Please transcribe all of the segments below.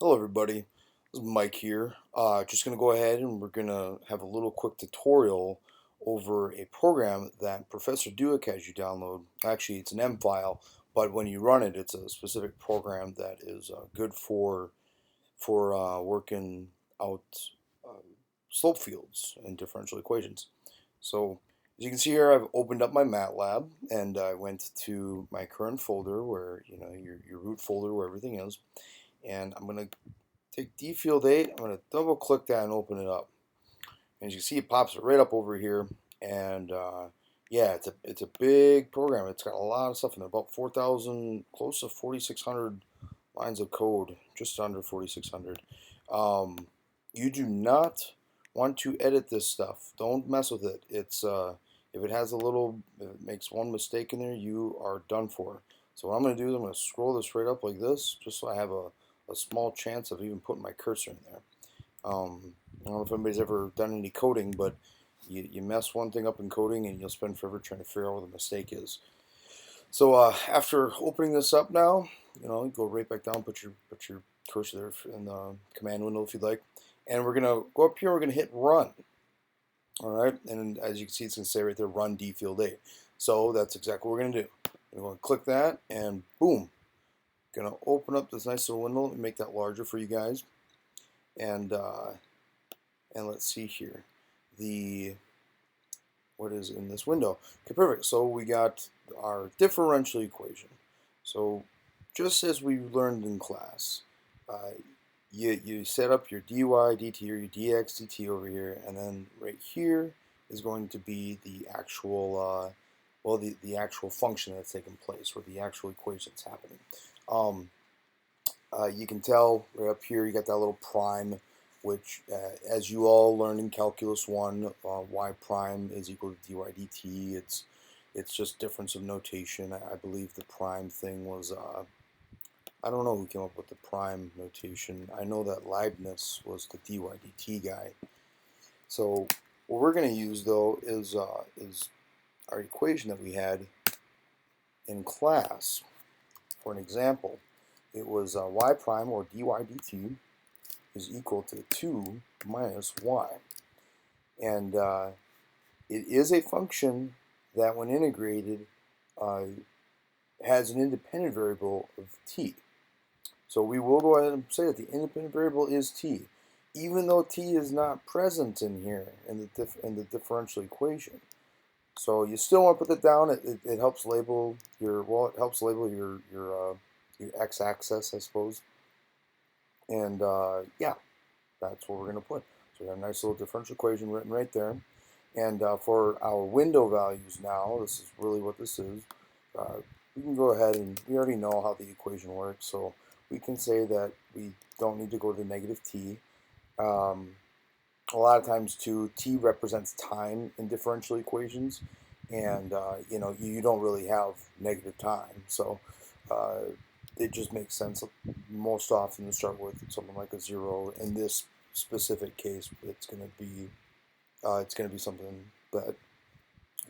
Hello everybody, this is Mike here. Just going to go ahead and we're going to have a little quick tutorial over a program that Professor Duick has you download. Actually, it's an M file, but when you run it, it's a specific program that is good for working out uh, slope fields and differential equations. So as you can see here, I've opened up my MATLAB and I went to my current folder where your root folder where everything is, and I'm going to take Dfield8. I'm going to double click that and open it up. And as you can see, it pops right up over here. And yeah, it's a big program. It's got a lot of stuff in there, about 4,000, close to 4,600 lines of code, just under 4,600. You do not want to edit this stuff. Don't mess with it. It's if it makes one mistake in there, you are done for. So what I'm going to do is I'm going to scroll this right up like this, just so I have a small chance of even putting my cursor in there. I don't know if anybody's ever done any coding, but you mess one thing up in coding and you'll spend forever trying to figure out what the mistake is. So after opening this up now, you go right back down, put your cursor there in the command window if you'd like, and we're gonna go up here. We're gonna hit run. All right, and as you can see, it's gonna say right there, run Dfield8. So that's exactly what we're gonna do. We're gonna click that, and boom, gonna open up this nice little window and make that larger for you guys. And let's see here, what is in this window. Okay, perfect. So we got our differential equation. So just as we learned in class, you set up your dy dt or your dx dt over here, and then right here is going to be the actual the actual function that's taking place, or the actual equation that's happening. You can tell right up here you got that little prime, which as you all learned in Calculus 1, y prime is equal to dy dt. It's just difference of notation. I believe the prime thing was, I don't know who came up with the prime notation. I know that Leibniz was the dy dt guy. So what we're going to use though is our equation that we had in class. For an example, it was y prime, or dy dt, is equal to 2 minus y. And it is a function that, when integrated, has an independent variable of t. So we will go ahead and say that the independent variable is t, even though t is not present in here in the differential equation. So you still want to put that down. It helps label your your x-axis, I suppose. And yeah, that's what we're going to put. So we have a nice little differential equation written right there. And for our window values now, this is really what this is. We can go ahead, and we already know how the equation works, so we can say that we don't need to go to negative t. A lot of times too, t represents time in differential equations, and you don't really have negative time, so it just makes sense most often to start with something like a 0. In this specific case, it's going to be something that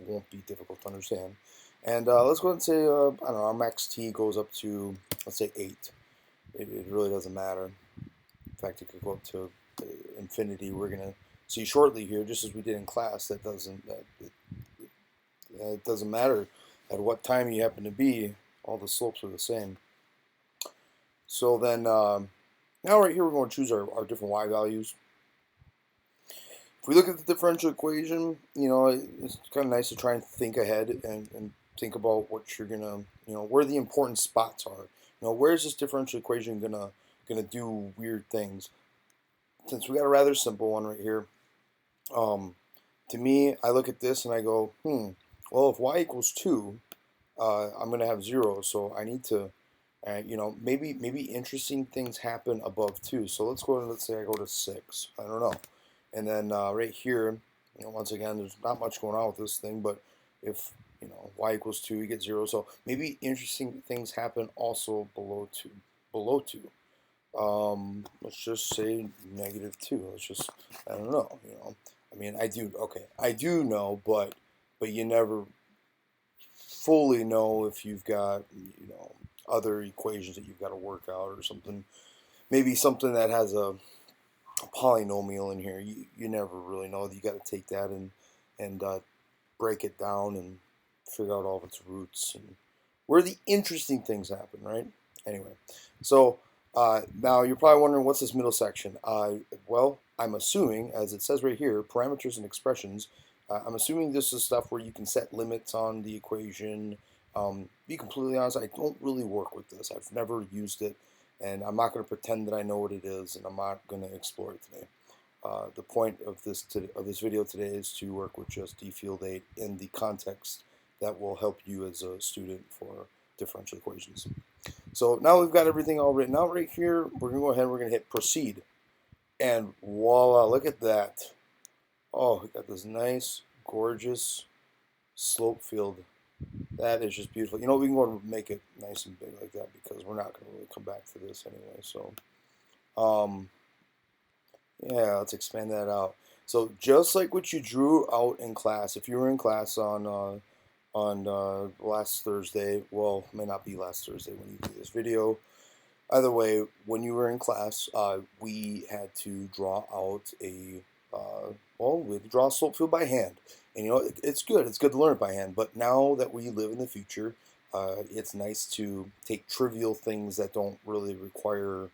won't be difficult to understand. And let's go ahead and say, I don't know, our max t goes up to, let's say, 8. It really doesn't matter. In fact, it could go up to infinity. We're going to see shortly here, just as we did in class, it doesn't matter at what time you happen to be. All the slopes are the same. So then, now right here, we're going to choose our different y values. If we look at the differential equation, it's kind of nice to try and think ahead and think about what you're gonna, where the important spots are. Where's this differential equation gonna do weird things? Since we got a rather simple one right here, to me, I look at this and I go, well, if y equals 2, I'm gonna have 0, so I need to, maybe interesting things happen above 2. So let's go and let's say I go to 6. I don't know. And then right here, once again, there's not much going on with this thing, but if y equals 2, you get 0. So maybe interesting things happen also below 2. Below 2. Let's just say negative 2. Let's just, I don't know. I mean, I do know, but you never fully know if you've got other equations that you've got to work out or something. maybe something that has a polynomial in here. You never really know. You got to take that and break it down and figure out all of its roots and where the interesting things happen, right? Anyway, so now you're probably wondering what's this middle section? Well, I'm assuming, as it says right here, parameters and expressions. I'm assuming this is stuff where you can set limits on the equation. Be completely honest, I don't really work with this. I've never used it, and I'm not going to pretend that I know what it is, and I'm not going to explore it today. The point of this video today is to work with just Dfield8 in the context that will help you as a student for differential equations. So now we've got everything all written out right here. We're going to go ahead and we're going to hit proceed. And voila, look at that. Oh, we got this nice, gorgeous slope field. That is just beautiful. You know, we can go and make it nice and big like that because we're not going to really come back to this anyway. So, yeah, let's expand that out. So just like what you drew out in class, if you were in class on last Thursday, well, it may not be last Thursday when you do this video. Either way, when you were in class, we had to draw out we had to draw a slope field by hand. And you know, it's good. It's good to learn it by hand. But now that we live in the future, it's nice to take trivial things that don't really require,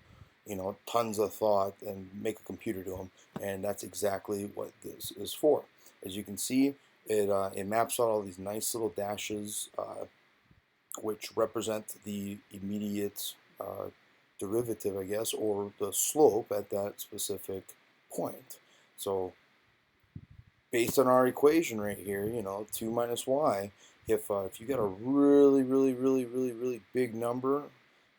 you know, tons of thought and make a computer do them. And that's exactly what this is for. As you can see, it maps out all these nice little dashes, which represent the immediate derivative, I guess, or the slope at that specific point. So based on our equation right here, you know, 2 minus y, if you got a really big number,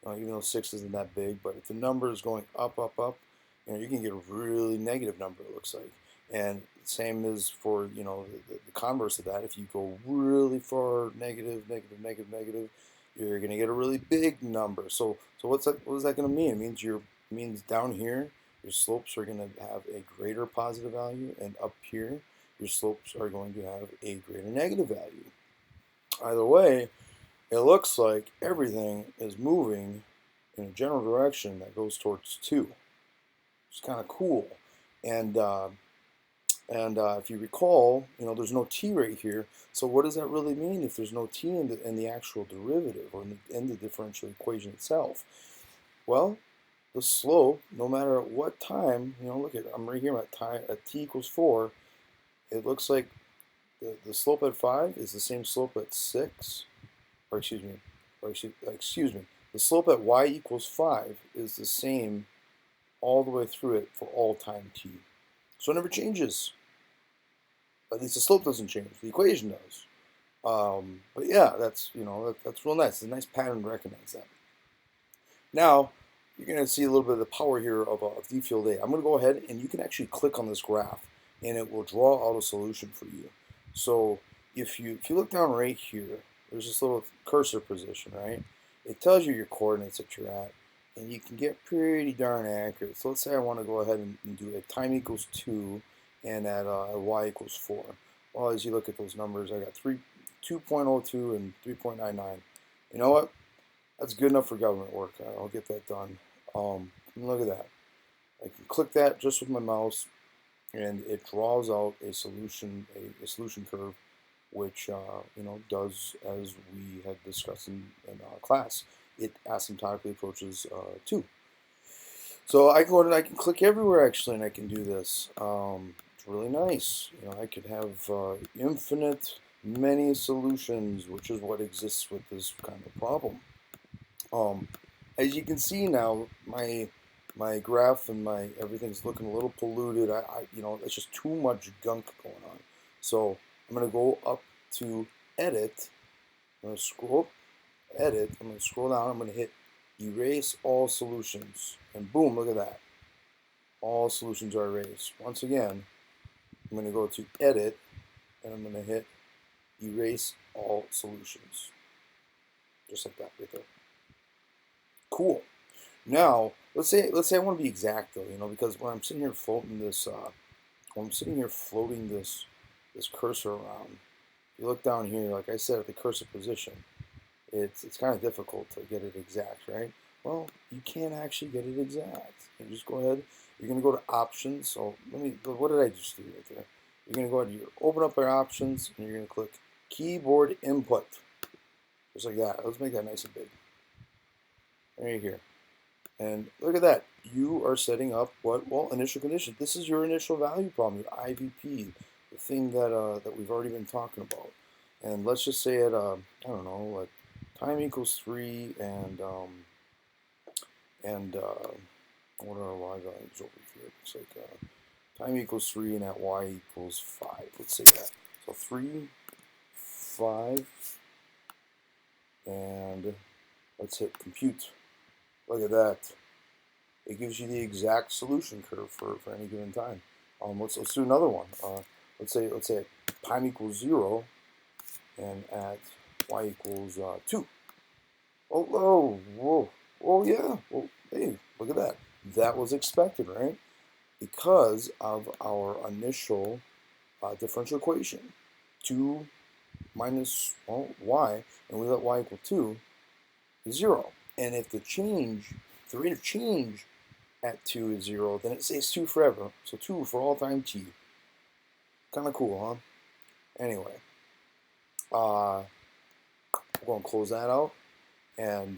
even though 6 isn't that big, but if the number is going up, you know, you can get a really negative number, it looks like. And same is for, you know, the converse of that. If you go really far negative, you're going to get a really big number. So what's that? What is that going to mean? It means down here your slopes are going to have a greater positive value, and up here your slopes are going to have a greater negative value. Either way, it looks like everything is moving in a general direction that goes towards 2. It's kind of cool. And if you recall, you know, there's no t right here. So what does that really mean if there's no t in the actual derivative or in the differential equation itself? Well, the slope, no matter at what time, you know, look at, I'm right here at t equals 4. It looks like the slope at 5 is the same slope at 6, or excuse me, the slope at y equals 5 is the same all the way through it for all time t. So it never changes. At least the slope doesn't change. The equation does. But yeah, that's, you know, that's real nice. It's a nice pattern to recognize that. Now, you're going to see a little bit of the power here of Dfield8. I'm going to go ahead and you can actually click on this graph and it will draw out a solution for you. So if you look down right here, there's this little cursor position, right? It tells you your coordinates that you're at, and you can get pretty darn accurate. So let's say I want to go ahead and do at time equals 2 and at y equals 4. Well, as you look at those numbers, I got 2.02 and 3.99. You know what? That's good enough for government work. I'll get that done. Look at that. I can click that just with my mouse, and it draws out a solution curve, which you know, does as we had discussed in class. It asymptotically approaches 2. So I can go and I can click everywhere actually, and I can do this. It's really nice. You know, I could have infinite many solutions, which is what exists with this kind of problem. As you can see now, my graph and my everything's looking a little polluted. You know, it's just too much gunk going on. So I'm gonna go up to edit. I'm gonna scroll edit. I'm gonna scroll down. I'm gonna hit erase all solutions, and boom, look at that. All solutions are erased. Once again, I'm gonna go to edit, and I'm gonna hit erase all solutions, just like that right there. Cool. Now, let's say I want to be exact though, you know, because when I'm sitting here floating this, this cursor around, if you look down here, like I said, at the cursor position, it's kind of difficult to get it exact, right? well, you can't actually get it exact. You just go ahead. You're going to go to options. So what did I just do right there? You're going to go ahead and open up our options, and you're going to click keyboard input. Just like that. Let's make that nice and big. Right here. And look at that. You are setting up what? Well, initial condition. This is your initial value problem, your IVP, the thing that we've already been talking about. And let's just say it, I don't know, like time equals 3 and what are our y values over here? It's like time equals 3 and at y equals 5. Let's say that. So 3, 5, and let's hit compute. Look at that. It gives you the exact solution curve for any given time. Let's do another one. Let's say time equals 0 and at y equals 2. Oh, whoa, yeah. Well, hey, look at that. That was expected, right? Because of our initial differential equation. 2 minus, well, y, and we let y equal 2 is 0. And if the rate of change at 2 is 0, then it stays 2 forever. So 2 for all time t. Kind of cool, huh? Anyway, we're going to close that out. And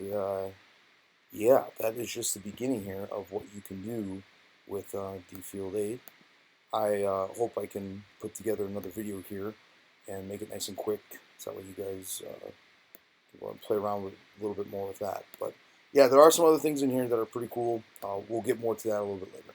yeah, that is just the beginning here of what you can do with Dfield8. I hope I can put together another video here and make it nice and quick, so that way you guys can play around with a little bit more with that. But yeah, there are some other things in here that are pretty cool. We'll get more to that a little bit later.